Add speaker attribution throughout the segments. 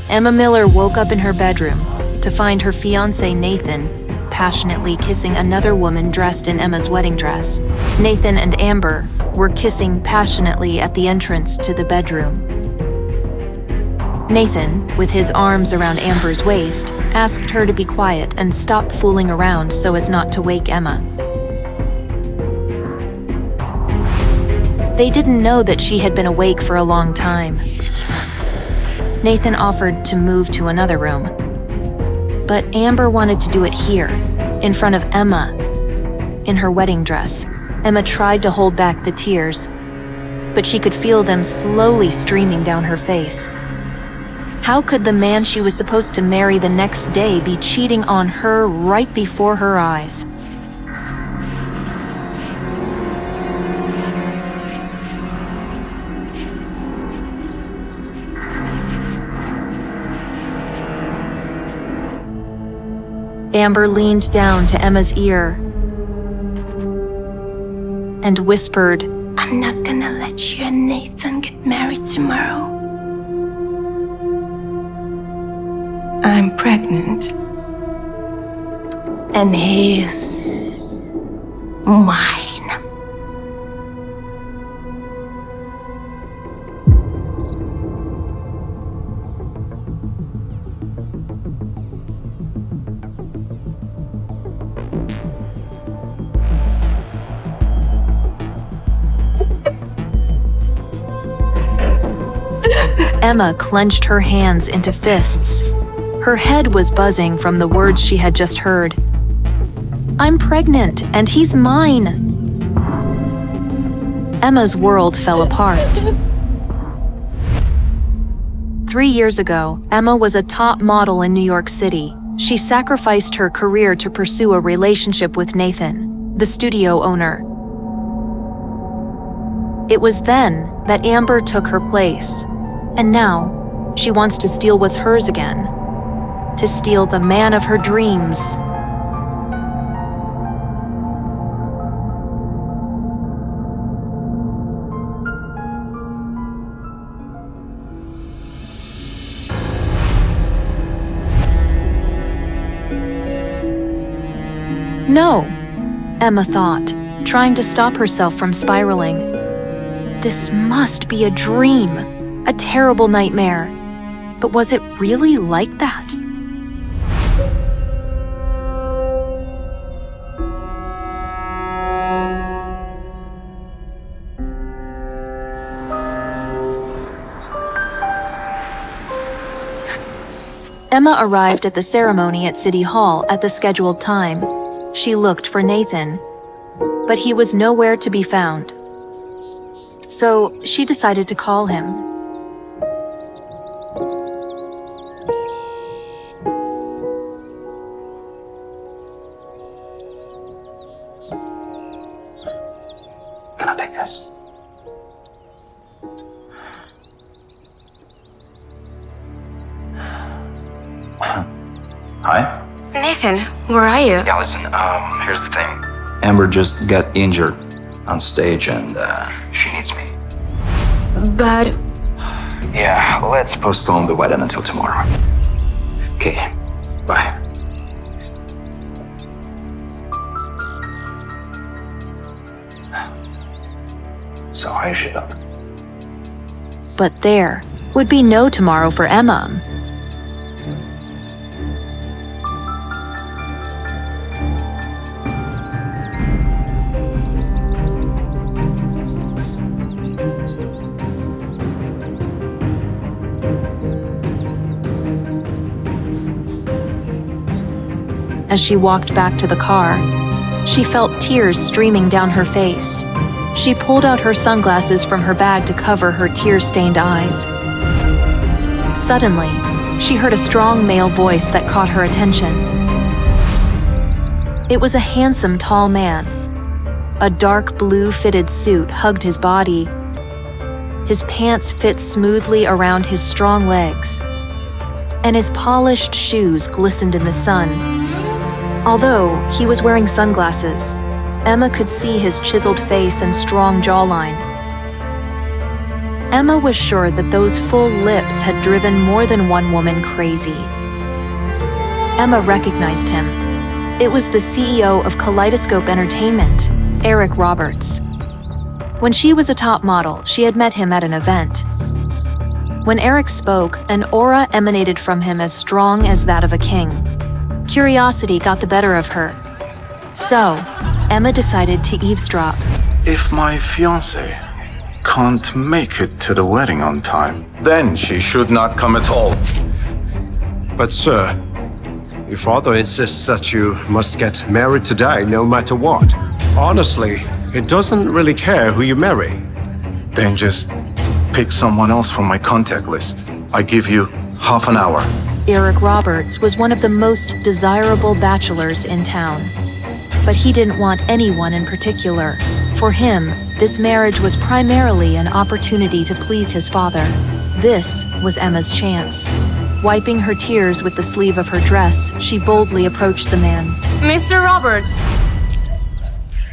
Speaker 1: Emma Miller woke up in her bedroom to find her fiancé Nathan passionately kissing another woman dressed in Emma's wedding dress. Nathan and Amber were kissing passionately at the entrance to the bedroom. Nathan, with his arms around Amber's waist, asked her to be quiet and stop fooling around so as not to wake Emma. They didn't know that she had been awake for a long time. Nathan offered to move to another room, but Amber wanted to do it here, in front of Emma, in her wedding dress. Emma tried to hold back the tears, but she could feel them slowly streaming down her face. How could the man she was supposed to marry the next day be cheating on her right before her eyes? Amber leaned down to Emma's ear and whispered,
Speaker 2: "I'm not gonna let you and Nathan get married tomorrow. I'm pregnant. And he's mine."
Speaker 1: Emma clenched her hands into fists. Her head was buzzing from the words she had just heard. "I'm pregnant, and he's mine." Emma's world fell apart. 3 years ago, Emma was a top model in New York City. She sacrificed her career to pursue a relationship with Nathan, the studio owner. It was then that Amber took her place. And now, she wants to steal what's hers again. To steal the man of her dreams. No, Emma thought, trying to stop herself from spiraling. This must be a dream. A terrible nightmare. But was it really like that? Emma arrived at the ceremony at City Hall at the scheduled time. She looked for Nathan, but he was nowhere to be found. So she decided to call him.
Speaker 3: Can I take this? Hi?
Speaker 2: Nathan, where are you?
Speaker 3: Yeah, listen, here's the thing. Amber just got injured on stage and, she needs me.
Speaker 2: But
Speaker 3: Yeah, let's postpone the wedding until tomorrow. Okay, bye. So I should up.
Speaker 1: But there would be no tomorrow for Emma. As she walked back to the car, she felt tears streaming down her face. She pulled out her sunglasses from her bag to cover her tear-stained eyes. Suddenly, she heard a strong male voice that caught her attention. It was a handsome, tall man. A dark blue fitted suit hugged his body. His pants fit smoothly around his strong legs, and his polished shoes glistened in the sun. Although he was wearing sunglasses, Emma could see his chiseled face and strong jawline. Emma was sure that those full lips had driven more than one woman crazy. Emma recognized him. It was the CEO of Kaleidoscope Entertainment, Eric Roberts. When she was a top model, she had met him at an event. When Eric spoke, an aura emanated from him as strong as that of a king. Curiosity got the better of her. So, Emma decided to eavesdrop.
Speaker 4: If my fiancé can't make it to the wedding on time, then she should not come at all.
Speaker 5: But sir, your father insists that you must get married today no matter what. Honestly, he doesn't really care who you marry.
Speaker 4: Then just pick someone else from my contact list. I give you half an hour.
Speaker 1: Eric Roberts was one of the most desirable bachelors in town. But he didn't want anyone in particular. For him, this marriage was primarily an opportunity to please his father. This was Emma's chance. Wiping her tears with the sleeve of her dress, she boldly approached the man.
Speaker 6: Mr. Roberts,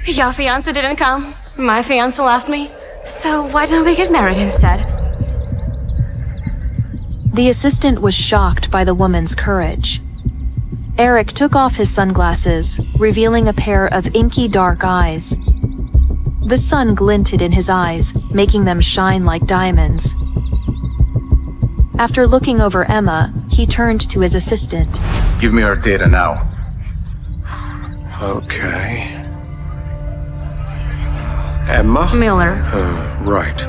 Speaker 6: your fiancé didn't come. My fiancé left me. So why don't we get married instead?
Speaker 1: The assistant was shocked by the woman's courage. Eric took off his sunglasses, revealing a pair of inky dark eyes. The sun glinted in his eyes, making them shine like diamonds. After looking over Emma, he turned to his assistant.
Speaker 4: Give me her data now.
Speaker 5: Okay. Emma?
Speaker 6: Miller.
Speaker 5: Right.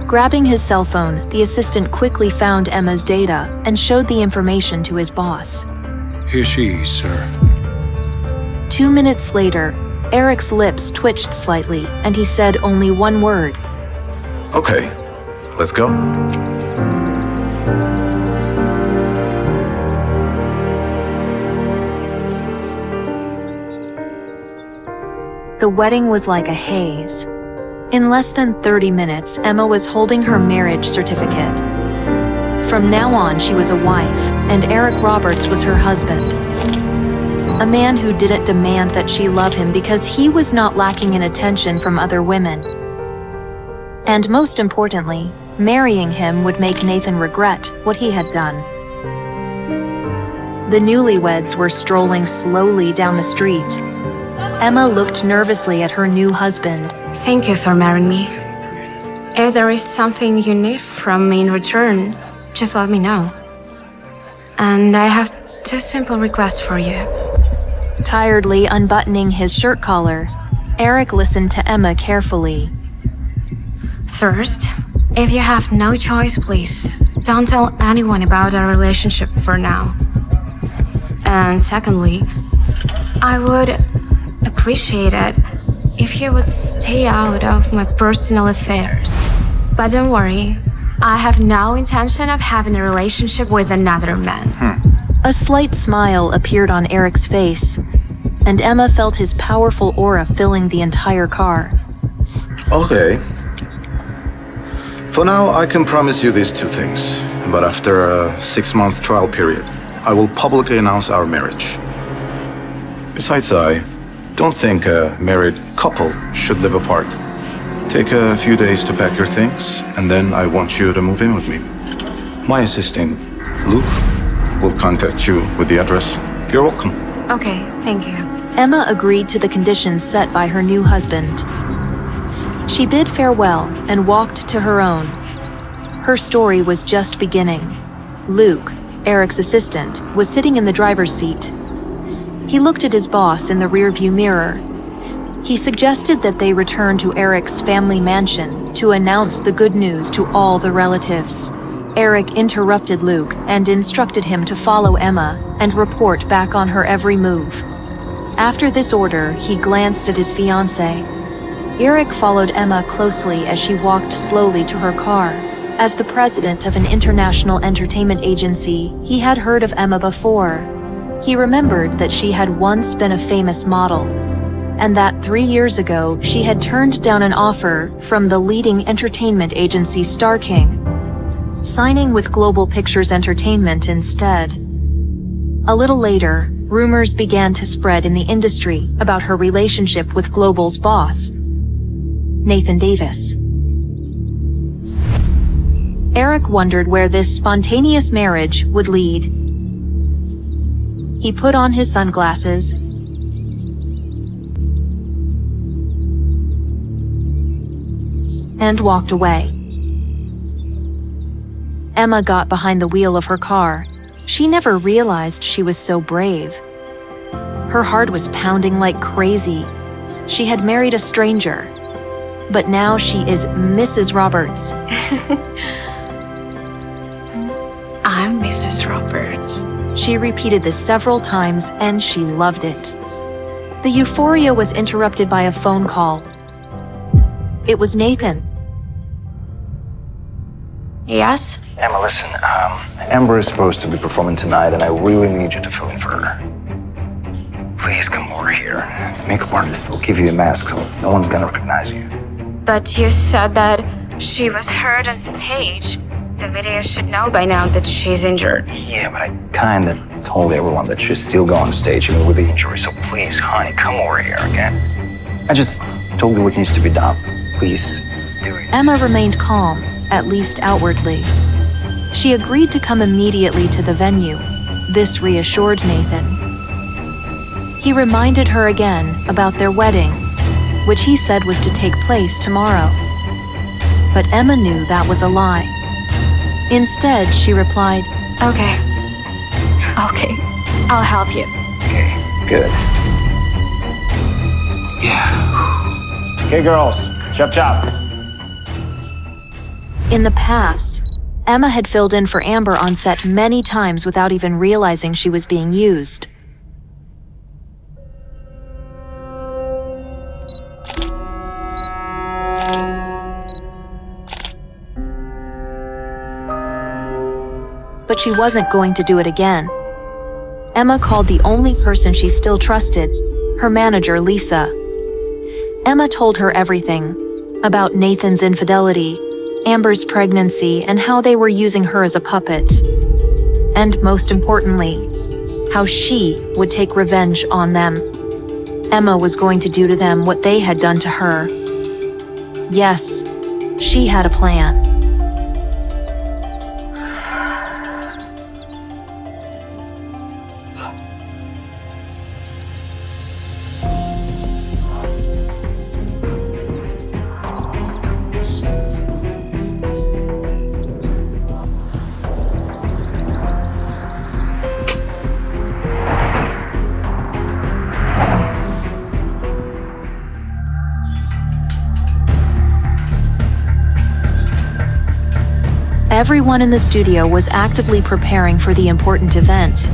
Speaker 1: Grabbing his cell phone, the assistant quickly found Emma's data and showed the information to his boss.
Speaker 5: Here she is, sir.
Speaker 1: 2 minutes later, Eric's lips twitched slightly, and he said only one word.
Speaker 4: Okay, let's go.
Speaker 1: The wedding was like a haze. In less than 30 minutes, Emma was holding her marriage certificate. From now on, she was a wife, and Eric Roberts was her husband. A man who didn't demand that she love him because he was not lacking in attention from other women. And most importantly, marrying him would make Nathan regret what he had done. The newlyweds were strolling slowly down the street. Emma looked nervously at her new husband.
Speaker 6: Thank you for marrying me. If there is something you need from me in return, just let me know. And I have 2 simple requests for you.
Speaker 1: Tiredly unbuttoning his shirt collar, Eric listened to Emma carefully.
Speaker 6: First, if you have no choice, please don't tell anyone about our relationship for now. And secondly, I would appreciate it if you would stay out of my personal affairs. But don't worry, I have no intention of having a relationship with another man.
Speaker 1: A slight smile appeared on Eric's face, and Emma felt his powerful aura filling the entire car.
Speaker 4: Okay. For now, I can promise you these 2 things. But after a 6-month trial period, I will publicly announce our marriage. Besides, I don't think a married couple should live apart. Take a few days to pack your things, and then I want you to move in with me. My assistant, Luke, will contact you with the address. You're welcome.
Speaker 6: Okay, thank you.
Speaker 1: Emma agreed to the conditions set by her new husband. She bid farewell and walked to her own. Her story was just beginning. Luke, Eric's assistant, was sitting in the driver's seat. He looked at his boss in the rearview mirror. He suggested that they return to Eric's family mansion to announce the good news to all the relatives. Eric interrupted Luke and instructed him to follow Emma and report back on her every move. After this order, he glanced at his fiancé. Eric followed Emma closely as she walked slowly to her car. As the president of an international entertainment agency, he had heard of Emma before. He remembered that she had once been a famous model, and that 3 years ago she had turned down an offer from the leading entertainment agency Star King, signing with Global Pictures Entertainment instead. A little later, rumors began to spread in the industry about her relationship with Global's boss, Nathan Davis. Eric wondered where this spontaneous marriage would lead. He put on his sunglasses and walked away. Emma got behind the wheel of her car. She never realized she was so brave. Her heart was pounding like crazy. She had married a stranger, but now she is Mrs. Roberts.
Speaker 6: I'm Mrs. Roberts.
Speaker 1: She repeated this several times, and she loved it. The euphoria was interrupted by a phone call. It was Nathan.
Speaker 6: Yes?
Speaker 3: Emma, listen, Amber is supposed to be performing tonight, and I really need you to fill in for her. Please come over here. Makeup artist will give you a mask so no one's gonna recognize you.
Speaker 6: But you said that she was hurt on stage. The video should know by now that she's injured.
Speaker 3: Yeah, but I kinda told everyone that she's still going on stage even with the injury, so please, honey, come over here, okay? I just told you what needs to be done. Please, do it.
Speaker 1: Emma remained calm, at least outwardly. She agreed to come immediately to the venue. This reassured Nathan. He reminded her again about their wedding, which he said was to take place tomorrow. But Emma knew that was a lie. Instead, she replied,
Speaker 6: Okay, I'll help you.
Speaker 3: Okay, good. Yeah. Okay, girls, chop chop.
Speaker 1: In the past, Emma had filled in for Amber on set many times without even realizing she was being used. But she wasn't going to do it again. Emma called the only person she still trusted, her manager, Lisa. Emma told her everything about Nathan's infidelity, Amber's pregnancy, and how they were using her as a puppet. And most importantly, how she would take revenge on them. Emma was going to do to them what they had done to her. Yes, she had a plan. Everyone in the studio was actively preparing for the important event.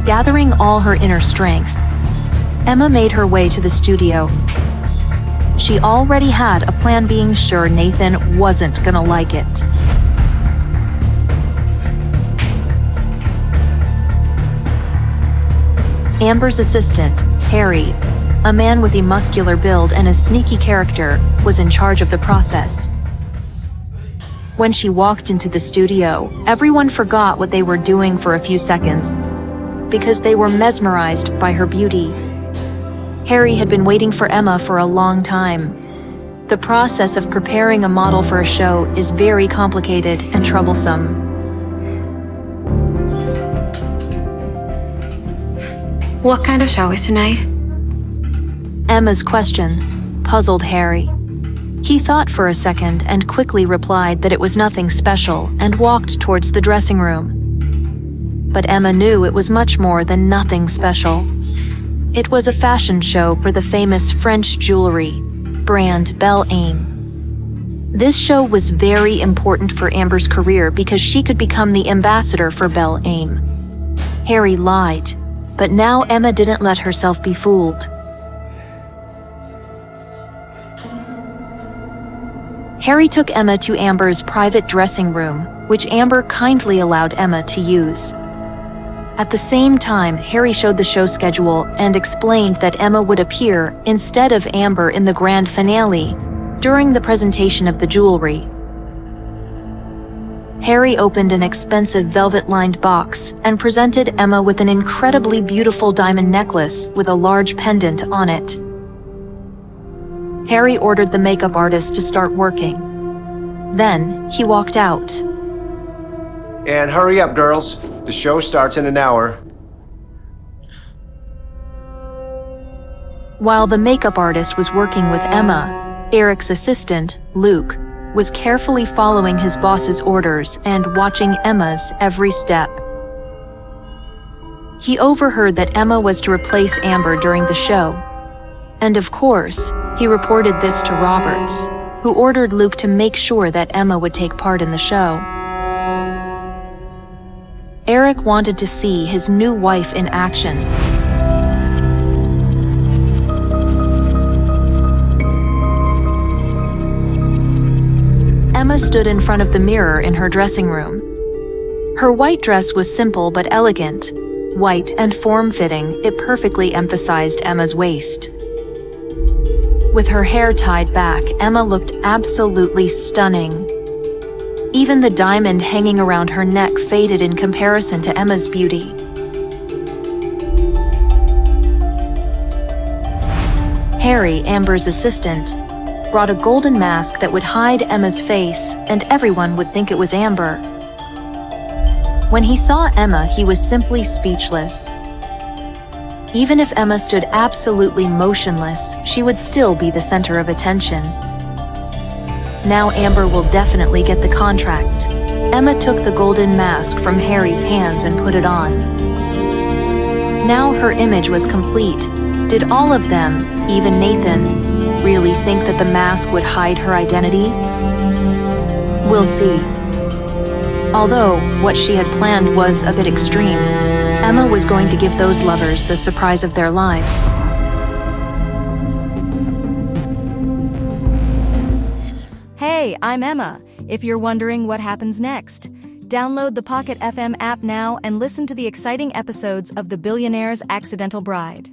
Speaker 1: Gathering all her inner strength, Emma made her way to the studio. She already had a plan, being sure Nathan wasn't gonna like it. Amber's assistant, Harry, a man with a muscular build and a sneaky character, was in charge of the process. When she walked into the studio, everyone forgot what they were doing for a few seconds because they were mesmerized by her beauty. Harry had been waiting for Emma for a long time. The process of preparing a model for a show is very complicated and troublesome.
Speaker 6: What kind of show is tonight?
Speaker 1: Emma's question puzzled Harry. He thought for a second and quickly replied that it was nothing special and walked towards the dressing room. But Emma knew it was much more than nothing special. It was a fashion show for the famous French jewelry brand Belle Aime. This show was very important for Amber's career because she could become the ambassador for Belle Aime. Harry lied, but now Emma didn't let herself be fooled. Harry took Emma to Amber's private dressing room, which Amber kindly allowed Emma to use. At the same time, Harry showed the show schedule and explained that Emma would appear instead of Amber in the grand finale during the presentation of the jewelry. Harry opened an expensive velvet-lined box and presented Emma with an incredibly beautiful diamond necklace with a large pendant on it. Harry ordered the makeup artist to start working. Then, he walked out.
Speaker 5: And hurry up, girls. The show starts in an hour.
Speaker 1: While the makeup artist was working with Emma, Eric's assistant, Luke, was carefully following his boss's orders and watching Emma's every step. He overheard that Emma was to replace Amber during the show. And of course, he reported this to Roberts, who ordered Luke to make sure that Emma would take part in the show. Eric wanted to see his new wife in action. Emma stood in front of the mirror in her dressing room. Her white dress was simple but elegant. White and form-fitting, it perfectly emphasized Emma's waist. With her hair tied back, Emma looked absolutely stunning. Even the diamond hanging around her neck faded in comparison to Emma's beauty. Harry, Amber's assistant, brought a golden mask that would hide Emma's face, and everyone would think it was Amber. When he saw Emma, he was simply speechless. Even if Emma stood absolutely motionless, she would still be the center of attention. Now Amber will definitely get the contract. Emma took the golden mask from Harry's hands and put it on. Now her image was complete. Did all of them, even Nathan, really think that the mask would hide her identity? We'll see. Although what she had planned was a bit extreme, Emma was going to give those lovers the surprise of their lives.
Speaker 7: Hey, I'm Emma. If you're wondering what happens next, download the Pocket FM app now and listen to the exciting episodes of The Billionaire's Accidental Bride.